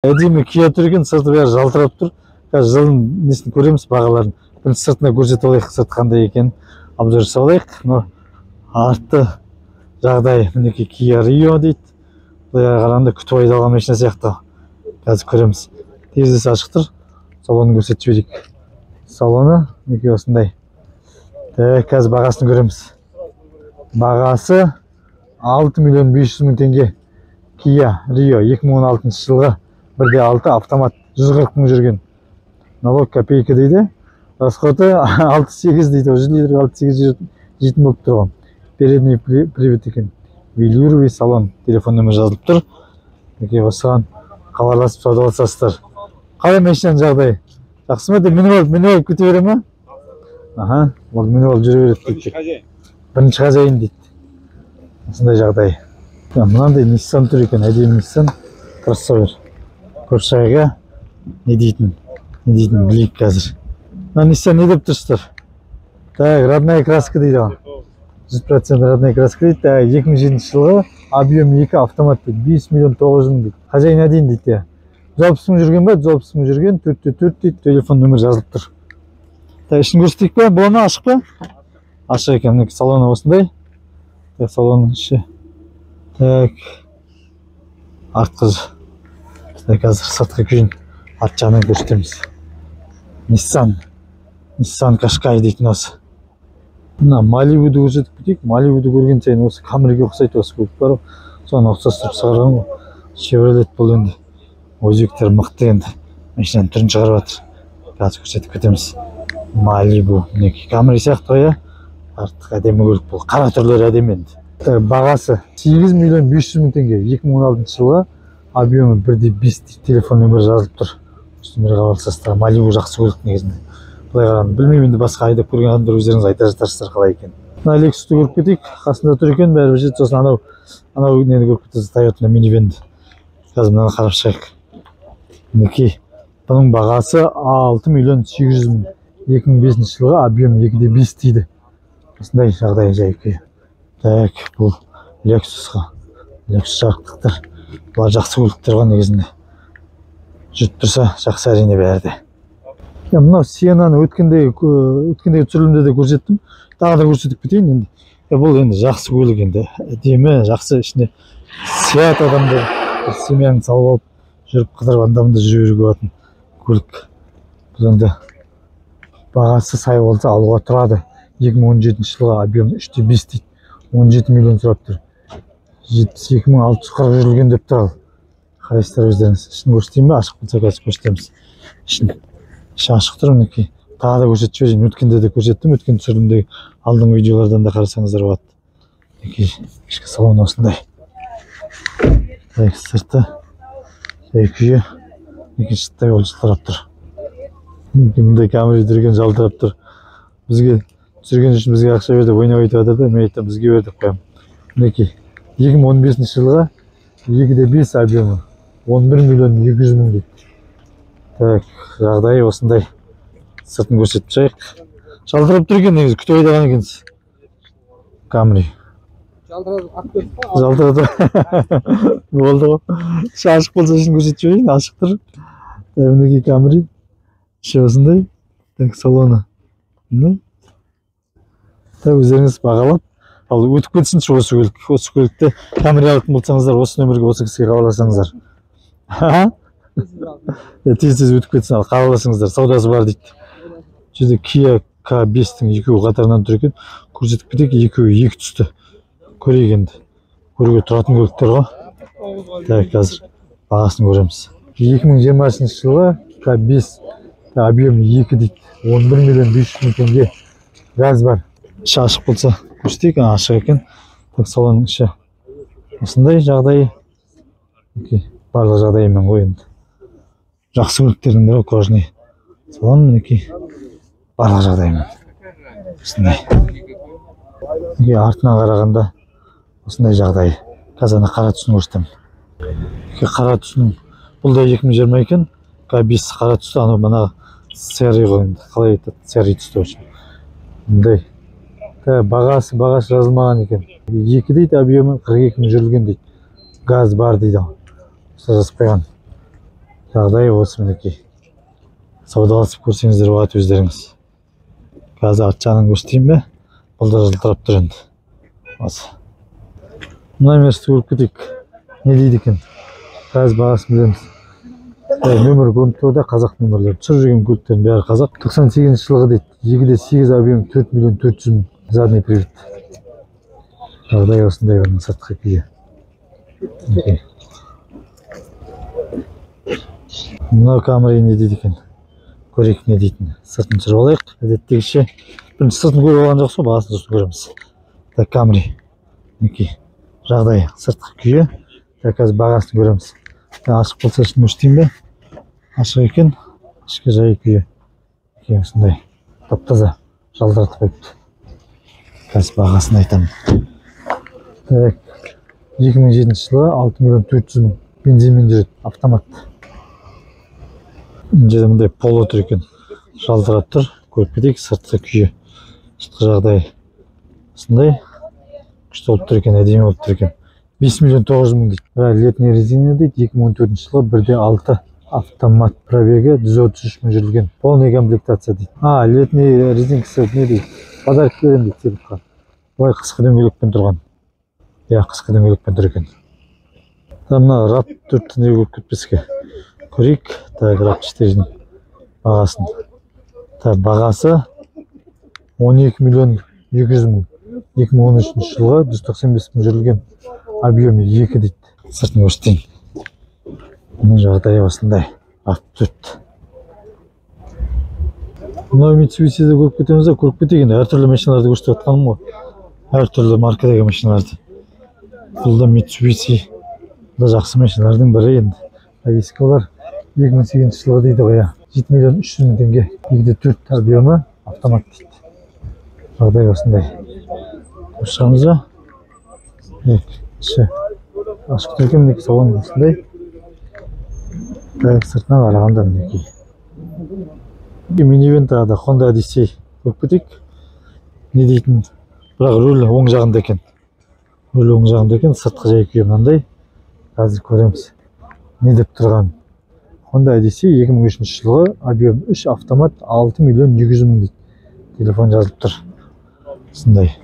Әдемі Kia тұр екен, сырты бәрі жалтырап тұр. Қазір жылын несін көреміз, бағаларын. Бірінші сыртына көрсетіп алайық, сырт қандай екен. Обзор жасап алайық. Артты жағдай мінекей Kia Rio дейді. Бұлайға қарағанда күтіп айдалған машина сияқты. Қазір көреміз. Терезесі ашық тұр. Салонын көрсетіп жіберейік. Салоны мінекей осындай. Қазір бағасын көреміз. Бағасы 6.500.000 теңге. Kia Rio 2016 жылғы 1.6 автомат 140 мың жүрген. Налог копейка дейді. Расходы 6-8 дейді. Уже литр 6-8 жетін болып тұрған. Передний привод екен. Велюровый салон. Телефон нөмір жазылып тұр. Неке осыған хабарласып саудаласасыздар. Қалай машинаның жағдайы? Жақсы ма? Мініп алып күте бере ме? Аха, ол мініп алып жүре береді дейді. Бірінші қажайын дейді. Осындай жағдай. Мынандай Nissan тұр екен. Әдемі Nissan кроссовер. Көрші не дейтін білейік қазір. Nissan не деп тұрсыздар? Так, родная краска дейді. 100% родная краска дейді. 2007 жылғы объем 2 автомат дейді. 5 миллион 900 мың дейді. Қажайына дейін дейді. 160 мың жүрген ба? 160 мың жүрген. 4-4 дейді. Телефон нөмір жазылып тұр. Ішін көрсетейік па? Бұл ана ашық па? Ашық екен. Салоны осындай. Салонның іші. Так. Артқыз. Қазір сыртқы күйін арт жағынан көрсетеміз. Nissan Qashqai дейтін осы. Мына Малибуды көрсетіп кетейік. Малибуды көрген сайын осы Камриге ұқсайды осы көлік бар. Соны ұқсастырып шығарған ғой. Chevrolet бұл енді. Өзектер мықты енді. Машинаның түрін шығарып жатыр. Қазір көрсетіп кетеміз. Малибу. Мінекей Камри сияқты ғой. Артық әдемі көлік бұл. Қара түрлері әдемі енді. Бағасы 8.500.000 теңге. 2016 жылғы объемы 1.5 телефон нөмірі жазылып тұр. Нөмірге хабарласасыздар. Малибу жақсы көлік негізінде. Былай қарағанда білмеймін, енді басқа айдап көрген адамдар өздеріңіз айта жатарсыздар қалай екен. Мына Lexus'ты көріп кетейік. Қасында тұр екен, бәрі бір жетті. Сосын анау нені көріп кетесіз, Toyota минивенді. Қазір мынаны қарап шығайық. Мінекей. Бұның бағасы 6.800.000. 2005 жылғы объем 2.5 дейді. Осындай жағдай жай-күйі. Так, бұл Lexus'қа. Lexus жарықтықтар. Бұлар жақсы көліктер ғой негізінде. Жүріп тұрса жақсы әрине бәрі. Мынау Siena'ны өткендегі түсірілімде де көрсеттім. Тағы да көрсетіп кетейін енді. Бұл енді жақсы көлік енді. Әдемі, жақсы ішінде сият адамдар семьяны салып алып жүріп қыдырып анда-мында жүре беруге болатын көлік. Бұл енді бағасы сай болса алуға тұрады. 2017 жылғы объем 3.5 дейді. 17 миллион сұрап тұр. 72.640 жүрілген деп тұр. Қарайсыздар өздеріңіз. Ішін көрсетейін бе? Ашық болса қазір көрсетеміз. Ішін ашық тұр мінекей. Тағы да көрсетіп жіберейін. Өткенде де көрсеттім. Өткен түсірілімдегі алдыңғы видеолардан да қарасаңыздар болады. Мінекей ішкі салон осындай. Сырты жай-күйі. Мінекей шыттай ол жылтырап тұр. Мұндай Камри жүрген жалтырап тұр. Бізге түсірген үшін бізге ақша берді, ойнап айтып жатыр да, мен айттым бізге бердік қоямын. Мінекей 2015 жылға 2.5 объемы 11.200.000 дейді. Так, жағдайы осындай. Сыртын көрсетіп шығайық. Жалтырап тұр екен негізі, күтіп айдаған екенсіз. Камри. Жалтырады. Болды ғой. Ашық болса үшін көрсетіп жіберейін, ашық тұр. Мінекей Камри. Іші осындай. Так, салоны. Өздеріңіз бағалап, ал өтіп кетсінші осы көлік. Осы көлікті Камри алатын болсаңыздар, осы нөмірге осы кісіге хабарласаңыздар. Тез өтіп кетсін, ал хабарласыңыздар, саудасы бар дейді. Жерде Kia K5-тің екеуі қатарынан тұр екен. Көрсетіп кетейік, екеуі екі түсті. Көрейік енді. Көруге тұратын көліктер ғой. Так, қазір бағасын көреміз. 2020 жылғы K5 объем 2 дейді. 11.500.000 теңге. Газ бар. Іші ашық болса көрсетейік, ашық екен. Так, салонның іші осындай жағдайы. Барлық жағдайымен ғой енді. Жақсы көліктердің бірі кожный. Салон мінекей барлық жағдайымен. Осындай. Артына қарағанда осындай жағдайы. Қазір қара түсін көрсетемін. Қара түсін бұл да 2020 екен. K5 қара түсті, анау мына серый ғой енді. Қалай айтады? Серый түсті үшін. Мұндай. Бағасы жазылмаған екен. 2 дейді, объемы 42 мың жүрілген дейді. Газ бар дейді. Жазып қойған. жағдай осы мінекей. Саудаласып көрсеңіздер болады өздеріңіз. Қазір арт жағынан көрсетейін бе? Бұл да жылтырап тұр енді. Осы. Мына мерсті көріп кетейік. Не дейді екен? Қазір бағасын білеміз. Нөмір көрініп тұрда қазақ нөмірлері. Түсіріп жүрген көліктердің бәрі қазақ. 98 жылғы дейді. 2,8 объем 4 миллион 400 мың. Задний привод. Жағдай осындай оның сыртқы күйі. Мына камера не дейді екен? Көрейік не дейтін. Сыртын түсіріп алайық. Әдеттегіше. Бірінші сыртын көріп алған жоқсың, бағасын сосын көреміз. Так, камера. Мінекей. Жағдай сыртқы күйі. Так, қазір бағасын көреміз. Ашық болса үшін көрсетейін бе? Ашық екен. Ішкі жай күйі. Осындай. Тап-таза. Жалтыратып қойыпты. Қазір бағасын айтамын. Так, 2007 жылы 6 миллион 400 мың. Бензинмен жүреді. Автомат. Жерде мындай поло тұр екен. Жалтырап тұр. Көріп кетейік. Сыртқы күйі. Сыртқы жағдай. Осындай. Күшті болып тұр екен. Әдемі болып тұр екен. 5 миллион 900 мың дейді. Летний резина дейді. 2014 жылы 1,6 автомат. Пробегі 133 мың жүрілген. Полный комплектация дейді. Летний резинкасы не дейді? Подарок берем дейді сыйлыққа. Былай қысқы дөңгелекпен тұрған. Қысқы дөңгелекпен тұр екен. Мына RAV4 не көріп кетпеске. Көрейік. Так, RAV4-дің бағасын. Так, бағасы 12 миллион 200 мың. 2013 жылғы 195 мың жүрілген. Объемы 2 дейді. Сыртын көрсетейін. Мұның жағдайы осындай. RAV4. Мынау Mitsubishi-ді көріп кетеміз де, көріп кетейін. Әртүрлі машиналарды көрсетіп жатқаным ғой. Әртүрлі маркадегі машиналарды. Бұл да Mitsubishi. Бұл да жақсы машиналардың бірі енді. Ескі олар 2008 жылғы дейді ғой. 7 миллион 300 мың теңге. 2,4 объемы автомат дейді. Жағдай осындай. Көрсетеміз ба? Ашық тұр екен, мінекей салон осындай. Сыртына қарағанда мінекей. Минивэн тағы да Honda Odyssey көріп кетейік. Не дейтін? Бірақ рөл оң жағында екен. Рөл оң жағында екен, сыртқы жай күйі мынандай. Қазір көреміз. Не деп тұрған? Honda Odyssey 2003 жылғы объем 3 автомат 6 миллион 200 мың дейді. Телефон жазылып тұр. Осындай.